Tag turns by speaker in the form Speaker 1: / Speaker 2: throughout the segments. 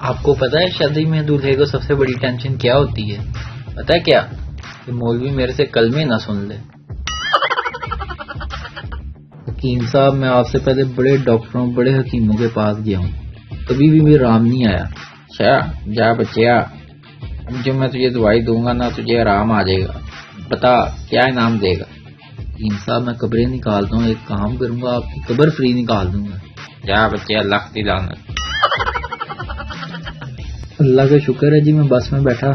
Speaker 1: آپ کو پتا ہے شادی میں دولہے کو سب سے بڑی ٹینشن کیا ہوتی ہے؟ پتا ہے کیا؟ کہ مولوی میرے سے کلمے نہ سن لے۔ حکیم صاحب، میں آپ سے پہلے بڑے ڈاکٹروں بڑے حکیموں کے پاس گیا ہوں، کبھی بھی آرام نہیں آیا۔ اچھا جا بچیا، اب جو میں تجھے دوائی دوں گا نا تجھے آرام آ جائے گا، بتا کیا انعام دے گا؟ حکیم صاحب، میں قبریں نکالتا ہوں، ایک کام کروں گا، آپ کی قبر فری نکال دوں گا۔ جا بچیا، لکھ دی لعنت۔ اللہ کا شکر ہے جی، میں بس میں بیٹھا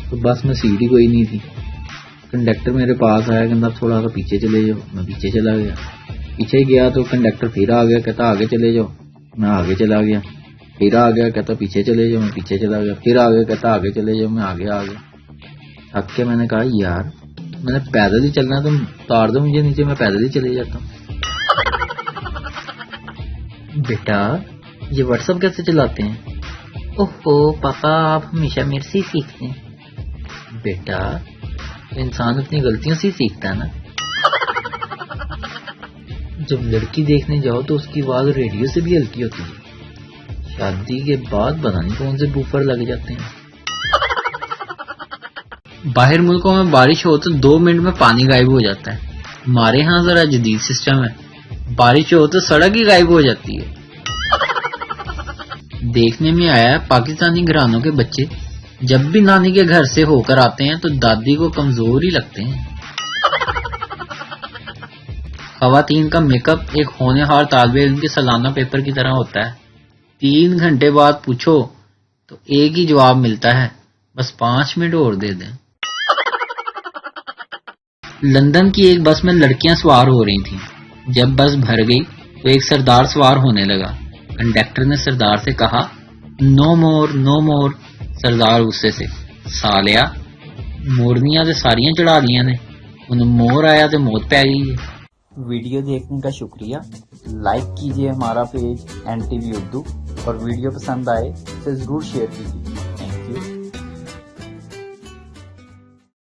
Speaker 1: تو بس میں سیٹ ہی کوئی نہیں تھی۔ کنڈکٹر میرے پاس آیا، کہتا تھوڑا سا پیچھے چلے جاؤ، میں پیچھے چلا گیا۔ پیچھے گیا تو کنڈکٹر پھر آ گیا، کہتا آگے چلے جاؤ، میں آگے چلا گیا۔ پھر آ گیا، کہتا پیچھے چلے جاؤ، میں پیچھے چلا گیا۔ پھر آ گیا، کہتا آگے چلے جاؤ، میں آگے آ گیا۔ تھک کے میں نے کہا یار، میں نے پیدل ہی چلنا ہے، تم اتار دو مجھے نیچے، میں پیدل ہی چلے جاتا ہوں۔ بیٹا یہ واٹس ایپ کیسے چلاتے ہیں؟ اوہو پاپا، آپ ہمیشہ میرے سے ہی سیکھتے ہیں۔ بیٹا انسان اپنی غلطیوں سے ہی سیکھتا ہے نا۔ جب لڑکی دیکھنے جاؤ تو اس کی آواز ریڈیو سے بھی ہلکی ہوتی ہے، شادی کے بعد پتہ نہیں کون سے بوفر لگ جاتے ہیں۔ باہر ملکوں میں بارش ہو تو 2 منٹ میں پانی غائب ہو جاتا ہے، ہمارے ہاں ذرا جدید سسٹم ہے، بارش ہو تو سڑک ہی غائب ہو جاتی ہے۔ دیکھنے میں آیا ہے پاکستانی گھرانوں کے بچے جب بھی نانی کے گھر سے ہو کر آتے ہیں تو دادی کو کمزور ہی لگتے ہیں۔ خواتین کا میک اپ ایک ہونہار طالب علم کے سالانہ پیپر کی طرح ہوتا ہے، 3 گھنٹے بعد پوچھو تو ایک ہی جواب ملتا ہے، بس 5 منٹ اور دے دیں۔ لندن کی ایک بس میں لڑکیاں سوار ہو رہی تھیں، جب بس بھر گئی تو ایک سردار سوار ہونے لگا۔ کنڈکٹر نے سردار سے کہا نو مور نو مور۔ سردار غصے سے، سالیا مورنیاں تے ساریاں چڑھا لیاں نے، انہیں مور آیا تے موت پی گئی ہے۔ ویڈیو دیکھنے کا شکریہ، لائک کیجئے ہمارا پیج NTV اردو، اور ویڈیو پسند آئے تو ضرور شیئر کیجئے۔ Thank you.